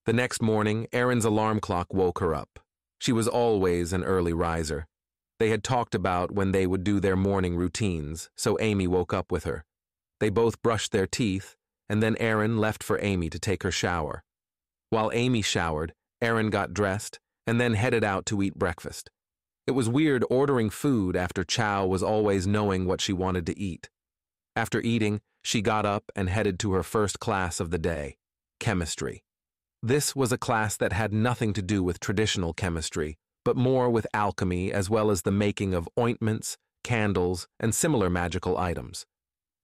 The next morning, Erin's alarm clock woke her up. She was always an early riser. They had talked about when they would do their morning routines, so Amy woke up with her. They both brushed their teeth, and then Erin left for Amy to take her shower. While Amy showered, Erin got dressed and then headed out to eat breakfast. It was weird ordering food after Chow was always knowing what she wanted to eat. After eating, she got up and headed to her first class of the day, chemistry. This was a class that had nothing to do with traditional chemistry, but more with alchemy as well as the making of ointments, candles, and similar magical items.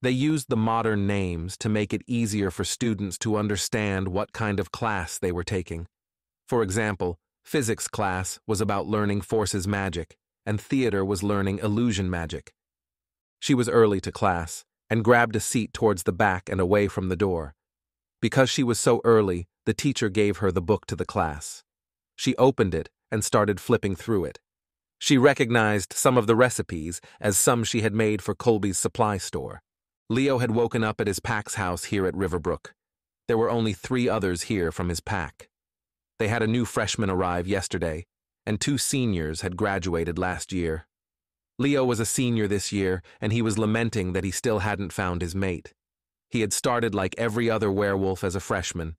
They used the modern names to make it easier for students to understand what kind of class they were taking. For example, physics class was about learning forces magic, and theater was learning illusion magic. She was early to class and grabbed a seat towards the back and away from the door. Because she was so early, the teacher gave her the book to the class. She opened it and started flipping through it. She recognized some of the recipes as some she had made for Colby's supply store. Leo had woken up at his pack's house here at Riverbrook. There were only 3 others here from his pack. They had a new freshman arrive yesterday, and 2 seniors had graduated last year. Leo was a senior this year, and he was lamenting that he still hadn't found his mate. He had started like every other werewolf as a freshman.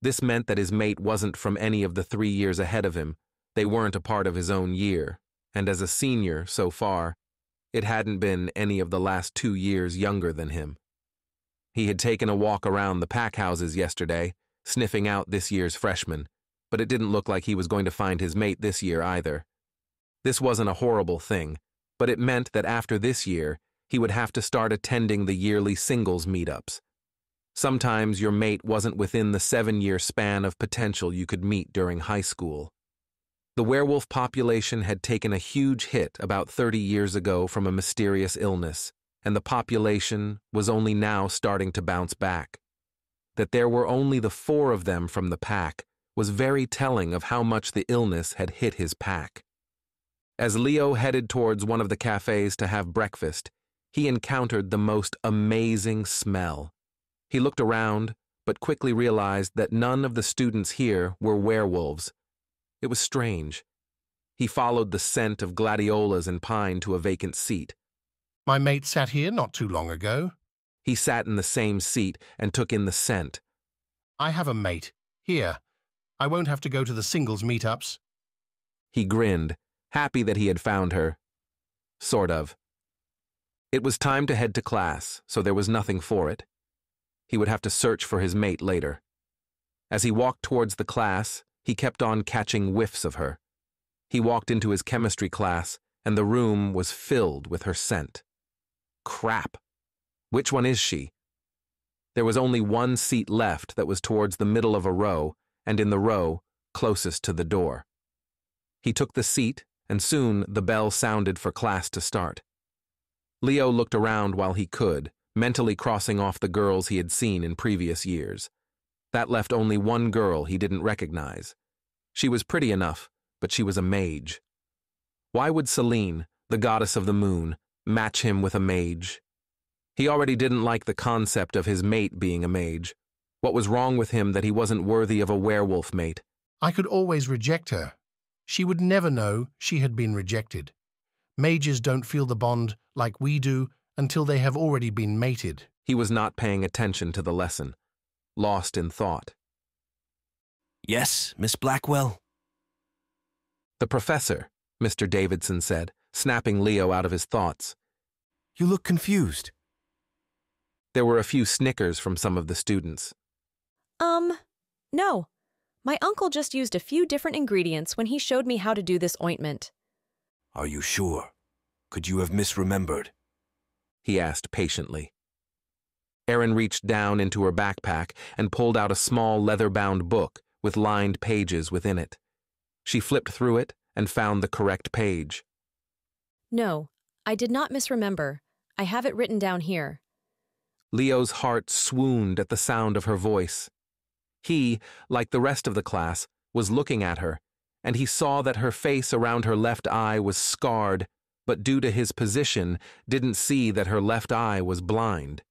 This meant that his mate wasn't from any of the 3 years ahead of him. They weren't a part of his own year, and as a senior so far, it hadn't been any of the last 2 years younger than him. He had taken a walk around the pack houses yesterday, sniffing out this year's freshmen, but it didn't look like he was going to find his mate this year either. This wasn't a horrible thing, but it meant that after this year, he would have to start attending the yearly singles meetups. Sometimes your mate wasn't within the 7-year span of potential you could meet during high school. The werewolf population had taken a huge hit about 30 years ago from a mysterious illness, and the population was only now starting to bounce back. That there were only the 4 of them from the pack was very telling of how much the illness had hit his pack. As Leo headed towards one of the cafes to have breakfast, he encountered the most amazing smell. He looked around, but quickly realized that none of the students here were werewolves. It was strange. He followed the scent of gladiolas and pine to a vacant seat. My mate sat here not too long ago. He sat in the same seat and took in the scent. I have a mate. Here. I won't have to go to the singles meetups. He grinned, happy that he had found her. Sort of. It was time to head to class, so there was nothing for it. He would have to search for his mate later. As he walked towards the class, he kept on catching whiffs of her. He walked into his chemistry class, and the room was filled with her scent. Crap! Which one is she? There was only one seat left that was towards the middle of a row, and in the row, closest to the door. He took the seat, and soon the bell sounded for class to start. Leo looked around while he could, mentally crossing off the girls he had seen in previous years. That left only one girl he didn't recognize. She was pretty enough, but she was a mage. Why would Selene, the goddess of the moon, match him with a mage? He already didn't like the concept of his mate being a mage. What was wrong with him that he wasn't worthy of a werewolf mate? I could always reject her. She would never know she had been rejected. Mages don't feel the bond like we do until they have already been mated. He was not paying attention to the lesson, lost in thought. Yes, Miss Blackwell? The professor, Mr. Davidson said, snapping Leo out of his thoughts. You look confused. There were a few snickers from some of the students. No. My uncle just used a few different ingredients when he showed me how to do this ointment. Are you sure? Could you have misremembered? He asked patiently. Erin reached down into her backpack and pulled out a small leather-bound book with lined pages within it. She flipped through it and found the correct page. No, I did not misremember. I have it written down here. Leo's heart swooned at the sound of her voice. He, like the rest of the class, was looking at her, and he saw that her face around her left eye was scarred, but due to his position, didn't see that her left eye was blind.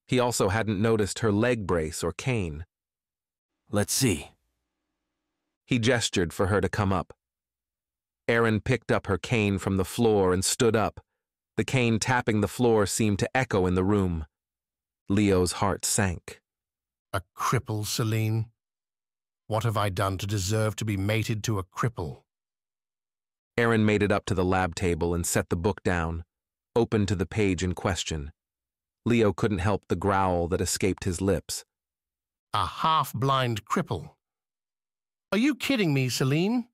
He also hadn't noticed her leg brace or cane. Let's see. He gestured for her to come up. Erin picked up her cane from the floor and stood up. The cane tapping the floor seemed to echo in the room. Leo's heart sank. A cripple, Celine? What have I done to deserve to be mated to a cripple? Erin made it up to the lab table and set the book down, opened to the page in question. Leo couldn't help the growl that escaped his lips. A half-blind cripple? Are you kidding me, Celine?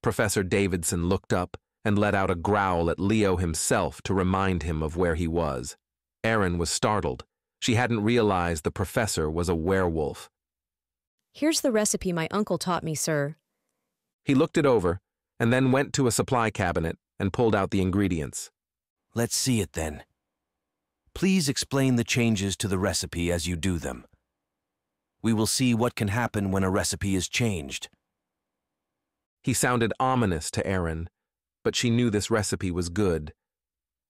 Professor Davidson looked up and let out a growl at Leo himself to remind him of where he was. Erin was startled. She hadn't realized the professor was a werewolf. Here's the recipe my uncle taught me, sir. He looked it over and then went to a supply cabinet and pulled out the ingredients. Let's see it then. Please explain the changes to the recipe as you do them. We will see what can happen when a recipe is changed. He sounded ominous to Erin, but she knew this recipe was good.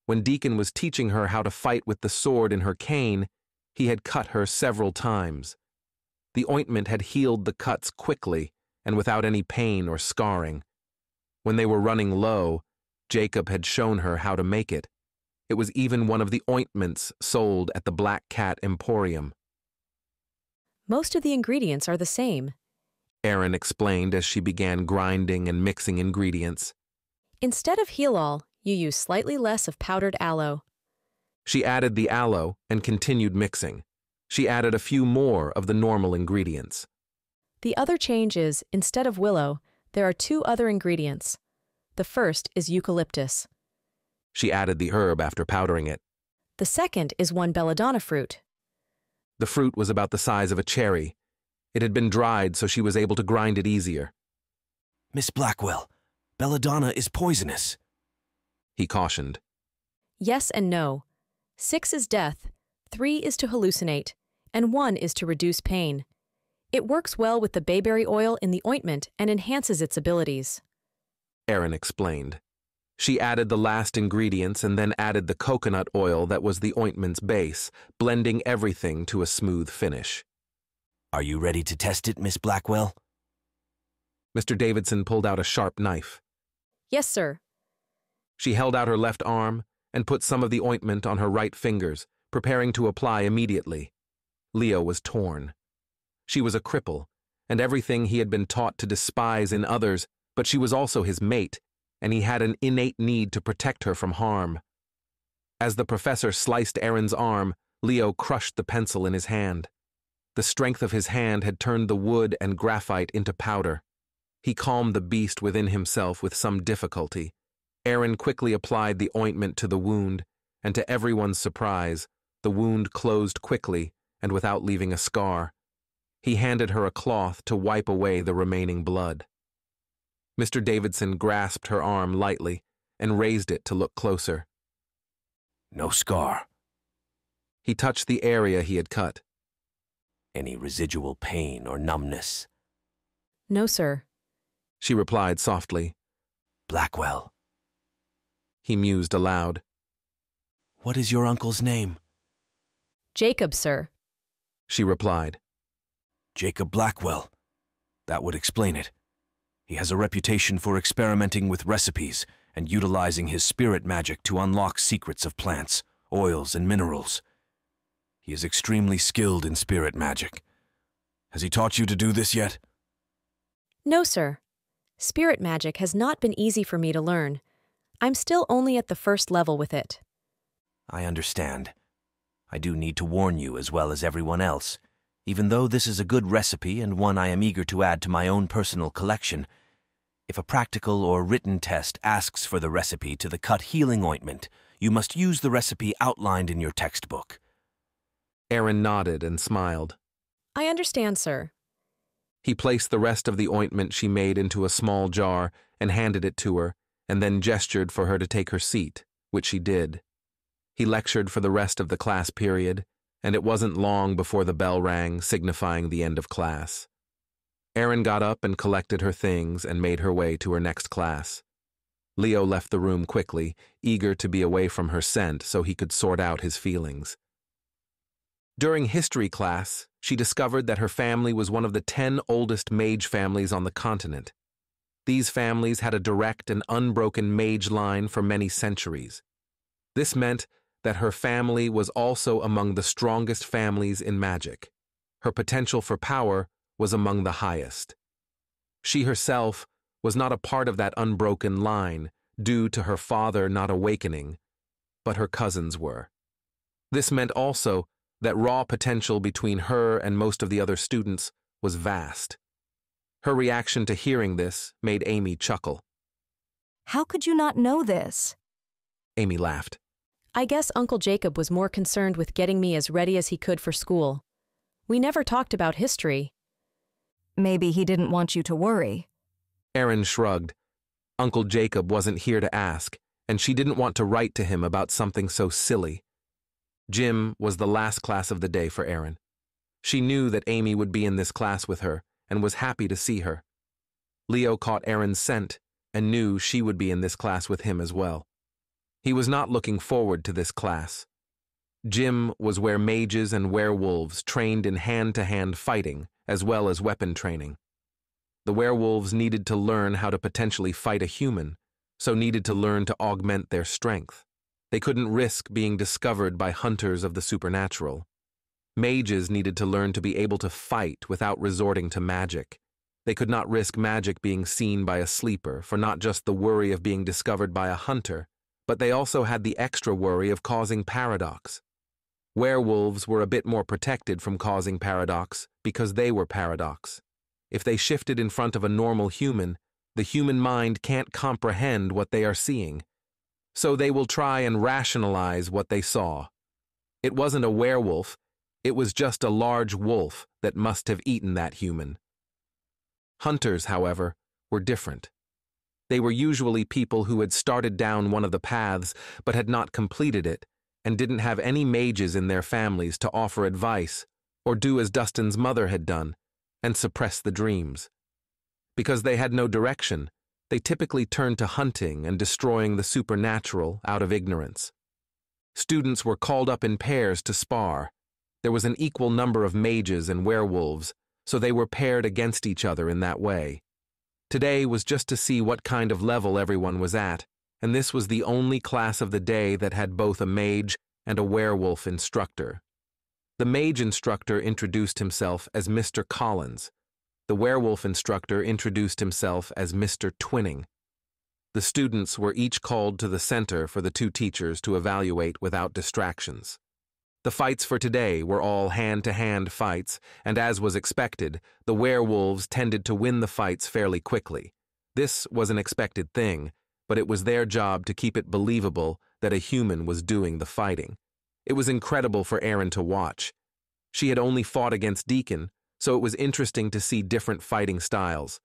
When Deacon was teaching her how to fight with the sword in her cane, he had cut her several times. The ointment had healed the cuts quickly and without any pain or scarring. When they were running low, Jacob had shown her how to make it. It was even one of the ointments sold at the Black Cat Emporium. Most of the ingredients are the same. Erin explained as she began grinding and mixing ingredients. Instead of heal-all, you use slightly less of powdered aloe. She added the aloe and continued mixing. She added a few more of the normal ingredients. The other change is, instead of willow, there are 2 other ingredients. The first is eucalyptus. She added the herb after powdering it. The second is one belladonna fruit. The fruit was about the size of a cherry. It had been dried, so she was able to grind it easier. Miss Blackwell, belladonna is poisonous, he cautioned. Yes and no. 6 is death, 3 is to hallucinate, and 1 is to reduce pain. It works well with the bayberry oil in the ointment and enhances its abilities. Erin explained. She added the last ingredients and then added the coconut oil that was the ointment's base, blending everything to a smooth finish. Are you ready to test it, Miss Blackwell? Mr. Davidson pulled out a sharp knife. Yes, sir. She held out her left arm and put some of the ointment on her right fingers, preparing to apply immediately. Leo was torn. She was a cripple, and everything he had been taught to despise in others, but she was also his mate, and he had an innate need to protect her from harm. As the professor sliced Erin's arm, Leo crushed the pencil in his hand. The strength of his hand had turned the wood and graphite into powder. He calmed the beast within himself with some difficulty. Erin quickly applied the ointment to the wound, and to everyone's surprise, the wound closed quickly and without leaving a scar. He handed her a cloth to wipe away the remaining blood. Mr. Davidson grasped her arm lightly and raised it to look closer. No scar. He touched the area he had cut. Any residual pain or numbness? No, sir. She replied softly. Blackwell. He mused aloud. What is your uncle's name? Jacob, sir. She replied. Jacob Blackwell. That would explain it. He has a reputation for experimenting with recipes and utilizing his spirit magic to unlock secrets of plants, oils, and minerals. He is extremely skilled in spirit magic. Has he taught you to do this yet? No, sir. Spirit magic has not been easy for me to learn. I'm still only at the first level with it. I understand. I do need to warn you as well as everyone else. Even though this is a good recipe and one I am eager to add to my own personal collection, if a practical or written test asks for the recipe to the cut healing ointment, you must use the recipe outlined in your textbook. Erin nodded and smiled. I understand, sir. He placed the rest of the ointment she made into a small jar and handed it to her, and then gestured for her to take her seat, which she did. He lectured for the rest of the class period, and it wasn't long before the bell rang, signifying the end of class. Erin got up and collected her things and made her way to her next class. Leo left the room quickly, eager to be away from her scent so he could sort out his feelings. During history class, she discovered that her family was one of the 10 oldest mage families on the continent. These families had a direct and unbroken mage line for many centuries. This meant that her family was also among the strongest families in magic. Her potential for power was among the highest. She herself was not a part of that unbroken line due to her father not awakening, but her cousins were. This meant also that raw potential between her and most of the other students was vast. Her reaction to hearing this made Amy chuckle. How could you not know this? Amy laughed. I guess Uncle Jacob was more concerned with getting me as ready as he could for school. We never talked about history. Maybe he didn't want you to worry. Erin shrugged. Uncle Jacob wasn't here to ask, and she didn't want to write to him about something so silly. Gym was the last class of the day for Erin. She knew that Amy would be in this class with her and was happy to see her. Leo caught Erin's scent and knew she would be in this class with him as well. He was not looking forward to this class. Gym was where mages and werewolves trained in hand-to-hand fighting as well as weapon training. The werewolves needed to learn how to potentially fight a human, so needed to learn to augment their strength. They couldn't risk being discovered by hunters of the supernatural. Mages needed to learn to be able to fight without resorting to magic. They could not risk magic being seen by a sleeper for not just the worry of being discovered by a hunter, but they also had the extra worry of causing paradox. Werewolves were a bit more protected from causing paradox because they were paradox. If they shifted in front of a normal human, the human mind can't comprehend what they are seeing. So they will try and rationalize what they saw. It wasn't a werewolf, it was just a large wolf that must have eaten that human. Hunters, however, were different. They were usually people who had started down one of the paths but had not completed it and didn't have any mages in their families to offer advice or do as Dustin's mother had done and suppress the dreams. Because they had no direction, they typically turned to hunting and destroying the supernatural out of ignorance. Students were called up in pairs to spar. There was an equal number of mages and werewolves, so they were paired against each other in that way. Today was just to see what kind of level everyone was at, and this was the only class of the day that had both a mage and a werewolf instructor. The mage instructor introduced himself as Mr. Collins. The werewolf instructor introduced himself as Mr. Twinning. The students were each called to the center for the two teachers to evaluate without distractions. The fights for today were all hand-to-hand fights, and as was expected, the werewolves tended to win the fights fairly quickly. This was an expected thing, but it was their job to keep it believable that a human was doing the fighting. It was incredible for Erin to watch. She had only fought against Deacon, so it was interesting to see different fighting styles.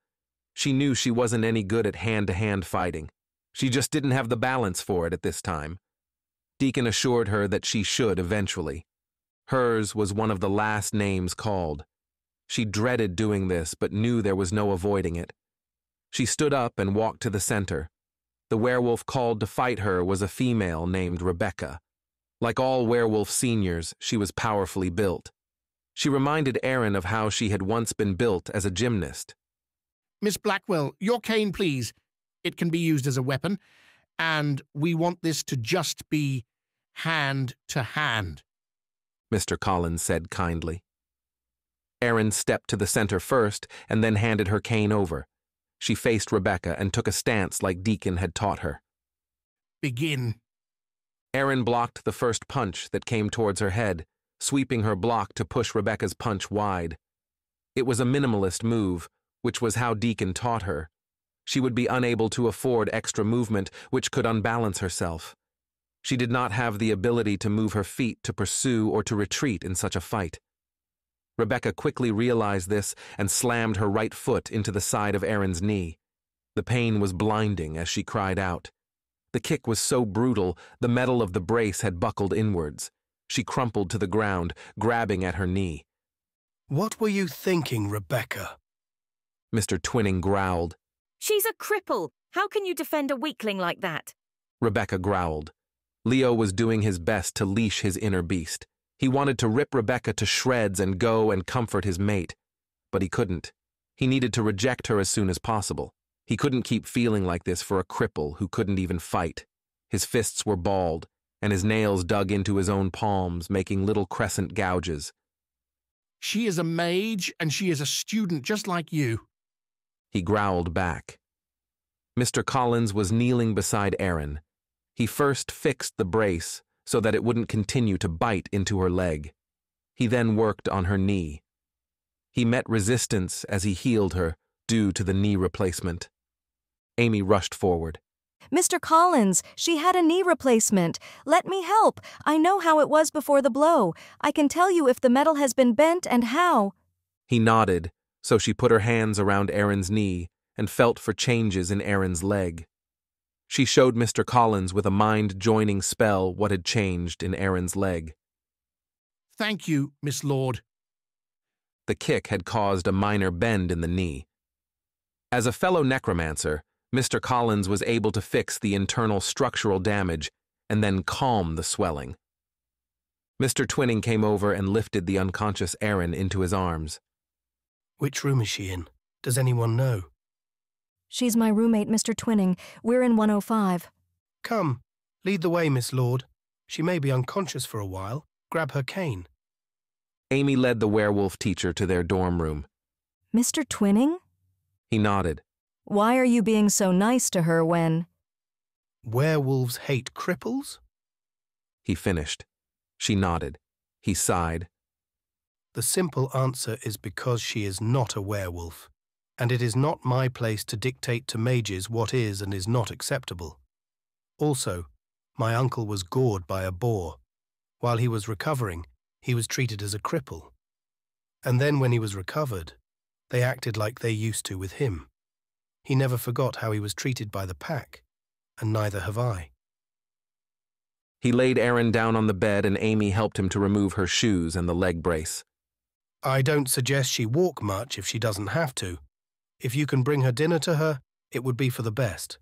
She knew she wasn't any good at hand-to-hand fighting. She just didn't have the balance for it at this time. Deacon assured her that she should eventually. Hers was one of the last names called. She dreaded doing this, but knew there was no avoiding it. She stood up and walked to the center. The werewolf called to fight her was a female named Rebecca. Like all werewolf seniors, she was powerfully built. She reminded Erin of how she had once been built as a gymnast. Miss Blackwell, your cane, please. It can be used as a weapon, and we want this to just be hand to hand, Mr. Collins said kindly. Erin stepped to the center first and then handed her cane over. She faced Rebecca and took a stance like Deacon had taught her. Begin. Erin blocked the first punch that came towards her head, sweeping her block to push Rebecca's punch wide. It was a minimalist move, which was how Deacon taught her. She would be unable to afford extra movement, which could unbalance herself. She did not have the ability to move her feet to pursue or to retreat in such a fight. Rebecca quickly realized this and slammed her right foot into the side of Erin's knee. The pain was blinding as she cried out. The kick was so brutal, the metal of the brace had buckled inwards. She crumpled to the ground, grabbing at her knee. What were you thinking, Rebecca? Mr. Twinning growled. She's a cripple. How can you defend a weakling like that? Rebecca growled. Leo was doing his best to leash his inner beast. He wanted to rip Rebecca to shreds and go and comfort his mate, but he couldn't. He needed to reject her as soon as possible. He couldn't keep feeling like this for a cripple who couldn't even fight. His fists were bald, and his nails dug into his own palms, making little crescent gouges. She is a mage, and she is a student just like you. He growled back. Mr. Collins was kneeling beside Erin. He first fixed the brace so that it wouldn't continue to bite into her leg. He then worked on her knee. He met resistance as he healed her due to the knee replacement. Amy rushed forward. Mr. Collins, she had a knee replacement. Let me help. I know how it was before the blow. I can tell you if the metal has been bent and how. He nodded, so she put her hands around Erin's knee and felt for changes in Erin's leg. She showed Mr. Collins with a mind-joining spell what had changed in Erin's leg. Thank you, Miss Lord. The kick had caused a minor bend in the knee. As a fellow necromancer, Mr. Collins was able to fix the internal structural damage and then calm the swelling. Mr. Twinning came over and lifted the unconscious Erin into his arms. Which room is she in? Does anyone know? She's my roommate, Mr. Twinning. We're in 105. Come, lead the way, Miss Lord. She may be unconscious for a while. Grab her cane. Amy led the werewolf teacher to their dorm room. Mr. Twinning? He nodded. Why are you being so nice to her when… Werewolves hate cripples? He finished. She nodded. He sighed. The simple answer is because she is not a werewolf, and it is not my place to dictate to mages what is and is not acceptable. Also, my uncle was gored by a boar. While he was recovering, he was treated as a cripple. And then when he was recovered, they acted like they used to with him. He never forgot how he was treated by the pack, and neither have I. He laid Erin down on the bed and Amy helped him to remove her shoes and the leg brace. I don't suggest she walk much if she doesn't have to. If you can bring her dinner to her, it would be for the best.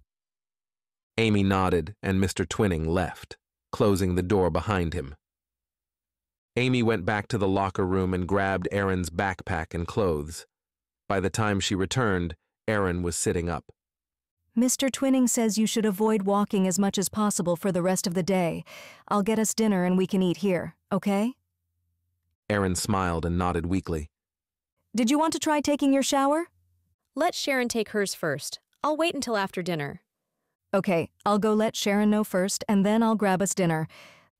Amy nodded and Mr. Twinning left, closing the door behind him. Amy went back to the locker room and grabbed Erin's backpack and clothes. By the time she returned, Erin was sitting up. Mr. Twinning says you should avoid walking as much as possible for the rest of the day. I'll get us dinner and we can eat here, okay? Erin smiled and nodded weakly. Did you want to try taking your shower? Let Sharon take hers first. I'll wait until after dinner. Okay, I'll go let Sharon know first, and then I'll grab us dinner.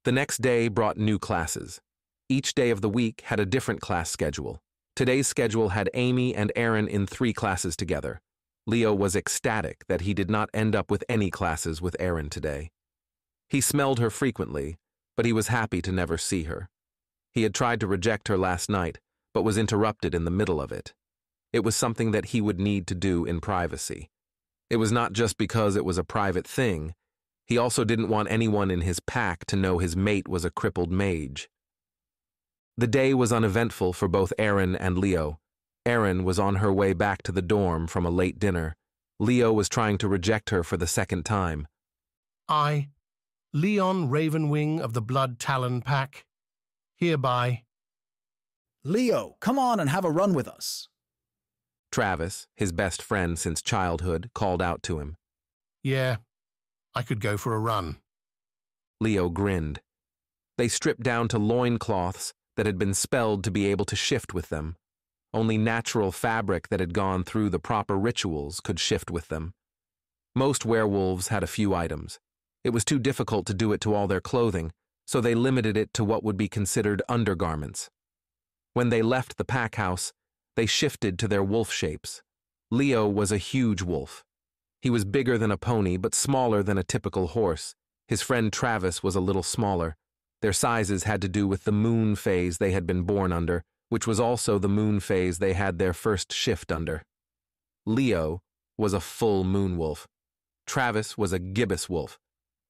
The next day brought new classes. Each day of the week had a different class schedule. Today's schedule had Amy and Erin in 3 classes together. Leo was ecstatic that he did not end up with any classes with Erin today. He smelled her frequently, but he was happy to never see her. He had tried to reject her last night, but was interrupted in the middle of it. It was something that he would need to do in privacy. It was not just because it was a private thing. He also didn't want anyone in his pack to know his mate was a crippled mage. The day was uneventful for both Erin and Leo. Erin was on her way back to the dorm from a late dinner. Leo was trying to reject her for the second time. I, Leon Ravenwing of the Blood Talon Pack, hereby… Leo, come on and have a run with us. Travis, his best friend since childhood, called out to him. Yeah, I could go for a run. Leo grinned. They stripped down to loincloths that had been spelled to be able to shift with them. Only natural fabric that had gone through the proper rituals could shift with them. Most werewolves had a few items. It was too difficult to do it to all their clothing, so they limited it to what would be considered undergarments. When they left the pack house, they shifted to their wolf shapes. Leo was a huge wolf. He was bigger than a pony, but smaller than a typical horse. His friend Travis was a little smaller. Their sizes had to do with the moon phase they had been born under, which was also the moon phase they had their first shift under. Leo was a full moon wolf. Travis was a gibbous wolf.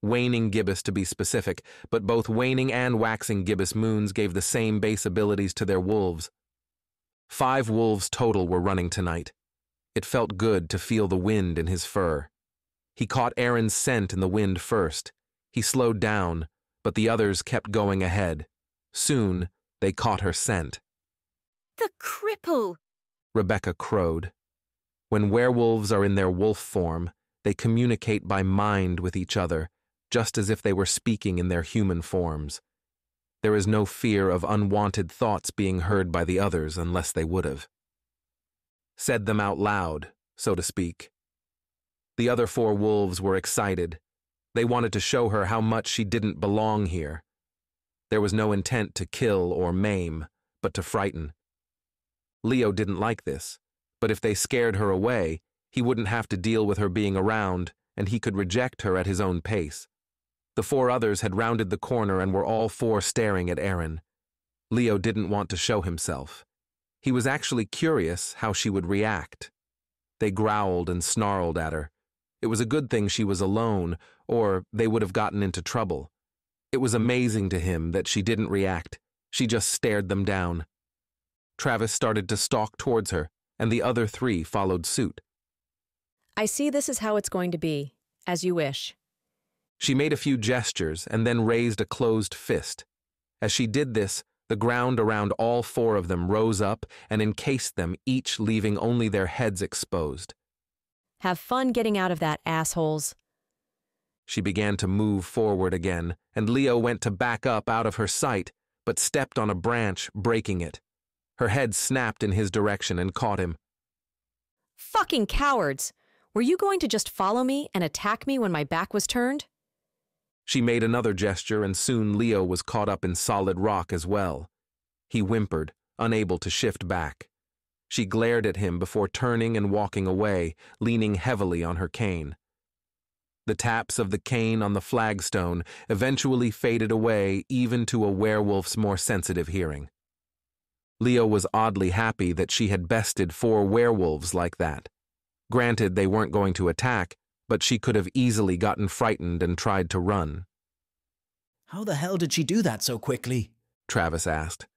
Waning gibbous to be specific, but both waning and waxing gibbous moons gave the same base abilities to their wolves. 5 wolves total were running tonight. It felt good to feel the wind in his fur. He caught Erin's scent in the wind first. He slowed down, but the others kept going ahead. Soon, they caught her scent. The cripple! Rebecca crowed. When werewolves are in their wolf form, they communicate by mind with each other, just as if they were speaking in their human forms. There is no fear of unwanted thoughts being heard by the others unless they would have. Said them out loud, so to speak. The other 4 wolves were excited. They wanted to show her how much she didn't belong here. There was no intent to kill or maim, but to frighten. Leo didn't like this, but if they scared her away, he wouldn't have to deal with her being around, and he could reject her at his own pace. The 4 others had rounded the corner and were all 4 staring at Erin. Leo didn't want to show himself. He was actually curious how she would react. They growled and snarled at her. It was a good thing she was alone, or they would have gotten into trouble. It was amazing to him that she didn't react. She just stared them down. Travis started to stalk towards her, and the other 3 followed suit. I see this is how it's going to be, as you wish. She made a few gestures and then raised a closed fist. As she did this, the ground around all 4 of them rose up and encased them, each leaving only their heads exposed. Have fun getting out of that, assholes. She began to move forward again, and Leo went to back up out of her sight, but stepped on a branch, breaking it. Her head snapped in his direction and caught him. Fucking cowards! Were you going to just follow me and attack me when my back was turned? She made another gesture, and soon Leo was caught up in solid rock as well. He whimpered, unable to shift back. She glared at him before turning and walking away, leaning heavily on her cane. The taps of the cane on the flagstone eventually faded away even to a werewolf's more sensitive hearing. Leo was oddly happy that she had bested 4 werewolves like that. Granted, they weren't going to attack, but she could have easily gotten frightened and tried to run. How the hell did she do that so quickly? Travis asked.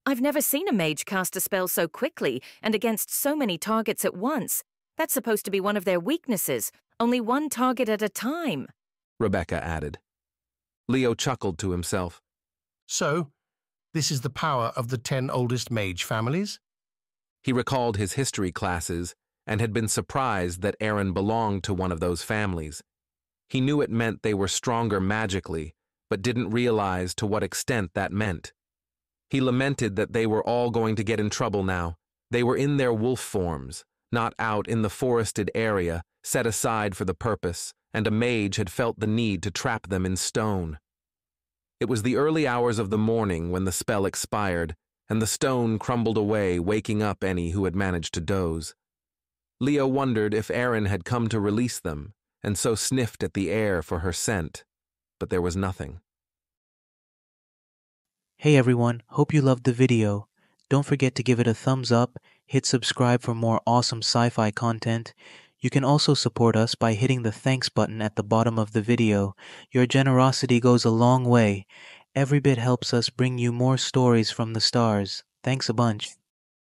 I've never seen a mage cast a spell so quickly and against so many targets at once. That's supposed to be one of their weaknesses, only 1 target at a time, Rebecca added. Leo chuckled to himself. So, this is the power of the 10 oldest mage families? He recalled his history classes and had been surprised that Erin belonged to one of those families. He knew it meant they were stronger magically, but didn't realize to what extent that meant. He lamented that they were all going to get in trouble now. They were in their wolf forms, not out in the forested area, set aside for the purpose, and a mage had felt the need to trap them in stone. It was the early hours of the morning when the spell expired, and the stone crumbled away, waking up any who had managed to doze. Leo wondered if Erin had come to release them, and so sniffed at the air for her scent, but there was nothing. Hey everyone, hope you loved the video. Don't forget to give it a thumbs up, hit subscribe for more awesome sci-fi content. You can also support us by hitting the thanks button at the bottom of the video. Your generosity goes a long way. Every bit helps us bring you more stories from the stars. Thanks a bunch.